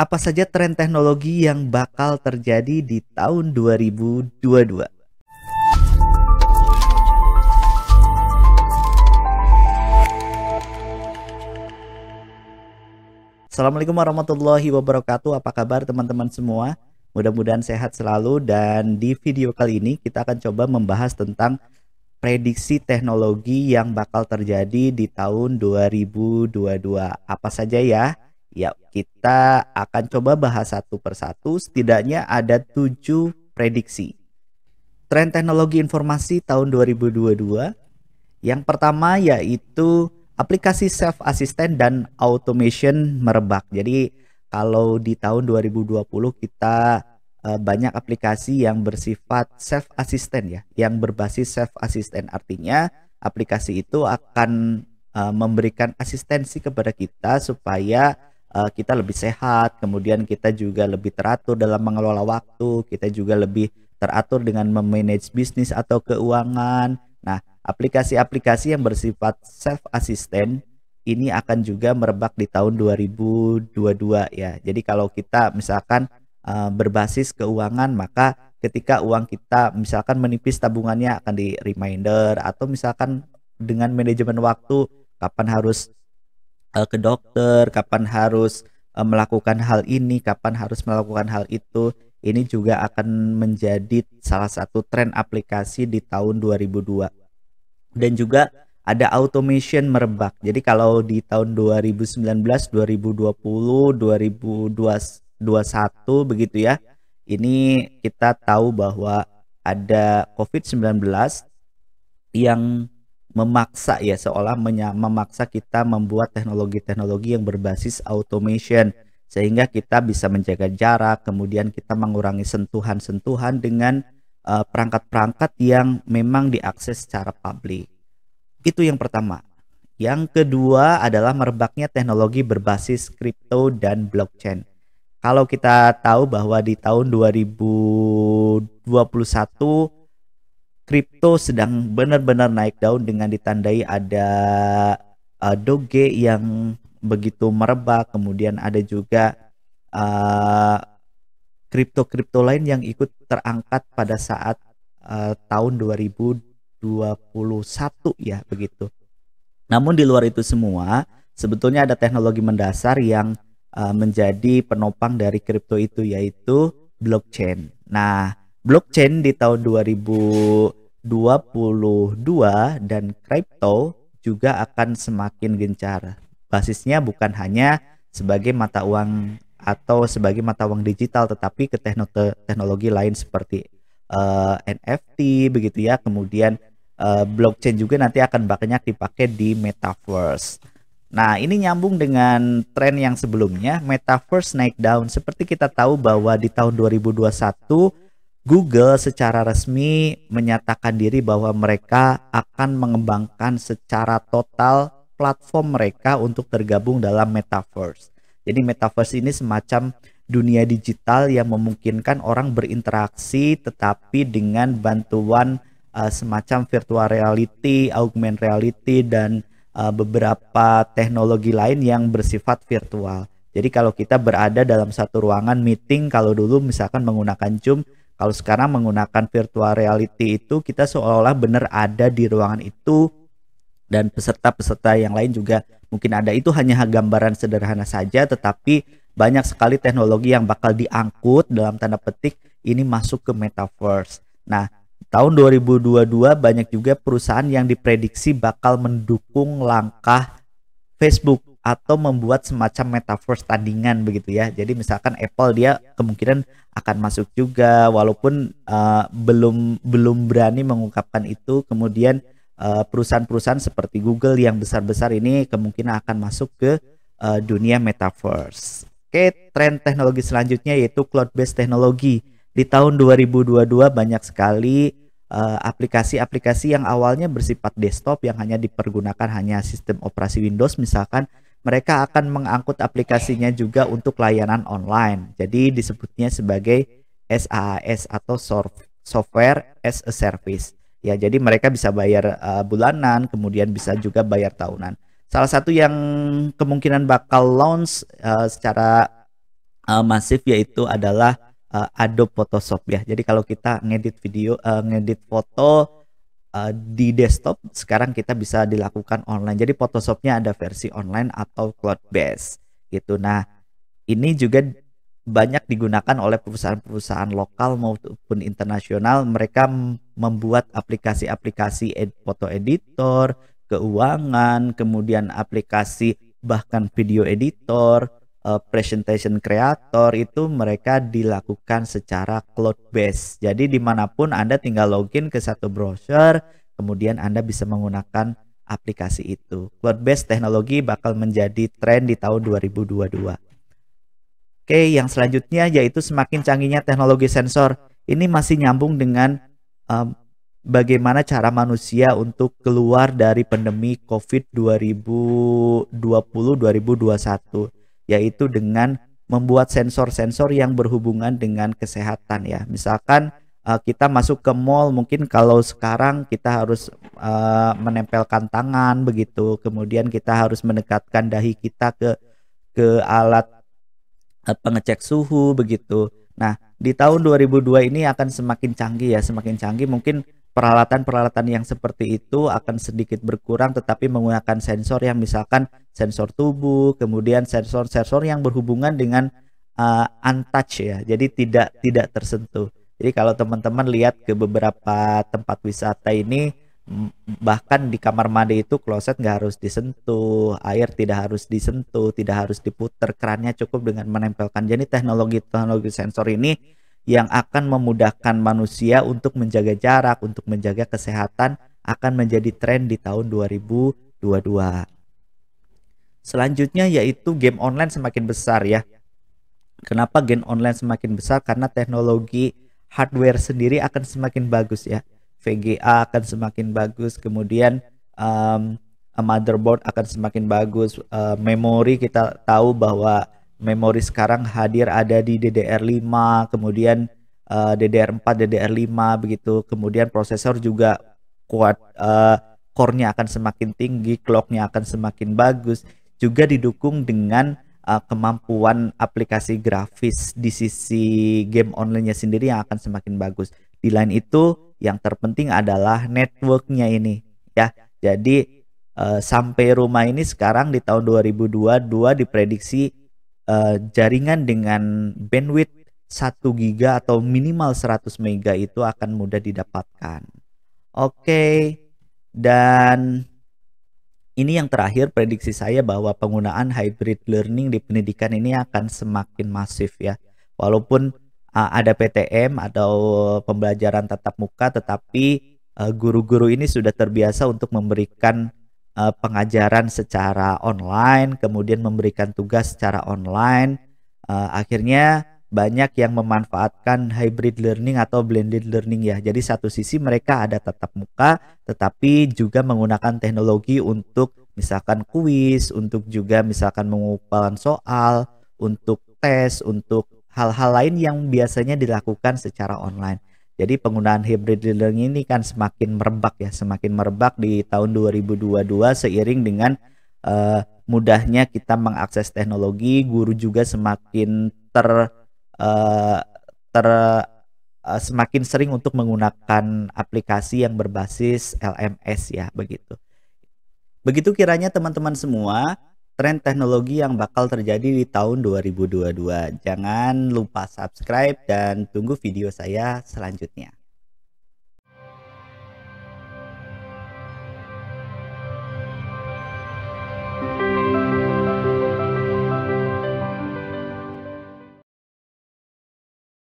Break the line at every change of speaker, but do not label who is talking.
Apa saja tren teknologi yang bakal terjadi di tahun 2022? Assalamualaikum warahmatullahi wabarakatuh. Apa kabar teman-teman semua? Mudah-mudahan sehat selalu, dan di video kali ini kita akan coba membahas tentang prediksi teknologi yang bakal terjadi di tahun 2022. Apa saja ya? Ya, kita akan coba bahas satu persatu. Setidaknya ada 7 prediksi. Tren teknologi informasi tahun 2022. Yang pertama yaitu aplikasi self assistant dan automation merebak. Jadi kalau di tahun 2020 kita banyak aplikasi yang bersifat self assistant ya, yang berbasis self assistant. Artinya aplikasi itu akan memberikan asistensi kepada kita supaya kita lebih sehat, kemudian kita juga lebih teratur dalam mengelola waktu, kita juga lebih teratur dengan memanage bisnis atau keuangan. Nah, aplikasi-aplikasi yang bersifat self assistant ini akan juga merebak di tahun 2022 ya. Jadi kalau kita misalkan berbasis keuangan, maka ketika uang kita misalkan menipis, tabungannya akan di reminder, atau misalkan dengan manajemen waktu, kapan harus ke dokter, kapan harus melakukan hal ini, kapan harus melakukan hal itu. Ini juga akan menjadi salah satu tren aplikasi di tahun 2002. Dan juga ada automation merebak. Jadi kalau di tahun 2019, 2020, 2021 begitu ya. Ini kita tahu bahwa ada COVID-19 yang memaksa ya, seolah memaksa kita membuat teknologi-teknologi yang berbasis automation, sehingga kita bisa menjaga jarak, kemudian kita mengurangi sentuhan-sentuhan dengan perangkat-perangkat yang memang diakses secara publik. Itu yang pertama. Yang kedua adalah merebaknya teknologi berbasis kripto dan blockchain. Kalau kita tahu bahwa di tahun 2021 kripto sedang benar-benar naik daun dengan ditandai ada Doge yang begitu merebak, kemudian ada juga kripto-kripto lain yang ikut terangkat pada saat tahun 2021 ya begitu. Namun di luar itu semua, sebetulnya ada teknologi mendasar yang menjadi penopang dari kripto itu, yaitu blockchain. Nah, blockchain di tahun 2022 dan kripto juga akan semakin gencar. Basisnya bukan hanya sebagai mata uang atau sebagai mata uang digital, tetapi ke teknologi lain seperti NFT begitu ya. Kemudian blockchain juga nanti akan banyak dipakai di metaverse. Nah, ini nyambung dengan tren yang sebelumnya, metaverse naik daun. Seperti kita tahu bahwa di tahun 2021 Google secara resmi menyatakan diri bahwa mereka akan mengembangkan secara total platform mereka untuk tergabung dalam metaverse. Jadi metaverse ini semacam dunia digital yang memungkinkan orang berinteraksi tetapi dengan bantuan semacam virtual reality, augmented reality, dan beberapa teknologi lain yang bersifat virtual. Jadi kalau kita berada dalam satu ruangan meeting, kalau dulu misalkan menggunakan Zoom, kalau sekarang menggunakan virtual reality itu kita seolah-olah benar ada di ruangan itu, dan peserta-peserta yang lain juga mungkin ada. Itu hanya gambaran sederhana saja, tetapi banyak sekali teknologi yang bakal diangkut dalam tanda petik ini masuk ke metaverse. Nah, tahun 2022 banyak juga perusahaan yang diprediksi bakal mendukung langkah Facebook atau membuat semacam metaverse tandingan begitu ya. Jadi misalkan Apple, dia kemungkinan akan masuk juga, walaupun belum berani mengungkapkan itu. Kemudian perusahaan-perusahaan seperti Google yang besar-besar ini kemungkinan akan masuk ke dunia metaverse. Oke, tren teknologi selanjutnya yaitu cloud-based teknologi. Di tahun 2022 banyak sekali aplikasi-aplikasi yang awalnya bersifat desktop yang hanya dipergunakan hanya sistem operasi Windows misalkan, mereka akan mengangkut aplikasinya juga untuk layanan online. Jadi disebutnya sebagai SaaS atau Software as a Service. Ya, jadi mereka bisa bayar bulanan, kemudian bisa juga bayar tahunan. Salah satu yang kemungkinan bakal launch secara masif, yaitu adalah Adobe Photoshop ya. Jadi kalau kita ngedit video, ngedit foto di desktop, sekarang kita bisa dilakukan online. Jadi Photoshopnya ada versi online atau cloud base gitu. Nah, ini juga banyak digunakan oleh perusahaan-perusahaan lokal maupun internasional. Mereka membuat aplikasi-aplikasi foto editor, keuangan, kemudian aplikasi bahkan video editor, presentation creator, itu mereka dilakukan secara cloud base. Jadi dimanapun Anda tinggal login ke satu browser, kemudian Anda bisa menggunakan aplikasi itu. Cloud base teknologi bakal menjadi tren di tahun 2022. Oke, yang selanjutnya yaitu semakin canggihnya teknologi sensor. Ini masih nyambung dengan bagaimana cara manusia untuk keluar dari pandemi COVID 2020-2021, yaitu dengan membuat sensor-sensor yang berhubungan dengan kesehatan ya. Misalkan kita masuk ke mall, mungkin kalau sekarang kita harus menempelkan tangan begitu, kemudian kita harus mendekatkan dahi kita ke alat pengecek suhu begitu. Nah, di tahun 2002 ini akan semakin canggih ya, semakin canggih. Mungkin peralatan-peralatan yang seperti itu akan sedikit berkurang, tetapi menggunakan sensor yang misalkan sensor tubuh, kemudian sensor-sensor yang berhubungan dengan untouched ya. Jadi tidak tersentuh. Jadi kalau teman-teman lihat ke beberapa tempat wisata ini, bahkan di kamar mandi itu kloset nggak harus disentuh, air tidak harus disentuh, tidak harus diputer, kerannya cukup dengan menempelkan. Jadi teknologi sensor ini yang akan memudahkan manusia untuk menjaga jarak, untuk menjaga kesehatan, akan menjadi tren di tahun 2022. Selanjutnya yaitu game online semakin besar ya. Kenapa game online semakin besar? Karena teknologi hardware sendiri akan semakin bagus ya. VGA akan semakin bagus, kemudian motherboard akan semakin bagus, memori kita tahu bahwa memori sekarang hadir ada di DDR5, kemudian DDR4, DDR5 begitu, kemudian prosesor juga kuat, core-nya akan semakin tinggi, clock-nya akan semakin bagus, juga didukung dengan kemampuan aplikasi grafis di sisi game online-nya sendiri yang akan semakin bagus. Di lain itu, yang terpenting adalah networknya ini ya. Jadi sampai rumah ini sekarang di tahun 2022 diprediksi jaringan dengan bandwidth 1 giga atau minimal 100 mega itu akan mudah didapatkan. Oke, dan ini yang terakhir, prediksi saya bahwa penggunaan hybrid learning di pendidikan ini akan semakin masif ya. Walaupun ada PTM atau pembelajaran tatap muka, tetapi guru-guru ini sudah terbiasa untuk memberikan pengajaran secara online, kemudian memberikan tugas secara online. Akhirnya banyak yang memanfaatkan hybrid learning atau blended learning ya. Jadi satu sisi mereka ada tatap muka, tetapi juga menggunakan teknologi untuk misalkan kuis, untuk juga misalkan mengumpulkan soal, untuk tes, untuk hal-hal lain yang biasanya dilakukan secara online. Jadi penggunaan hybrid learning ini kan semakin merebak ya, semakin merebak di tahun 2022 seiring dengan mudahnya kita mengakses teknologi. Guru juga semakin semakin sering untuk menggunakan aplikasi yang berbasis LMS ya, begitu. Begitu kiranya teman-teman semua tren teknologi yang bakal terjadi di tahun 2022. Jangan lupa subscribe dan tunggu video saya selanjutnya.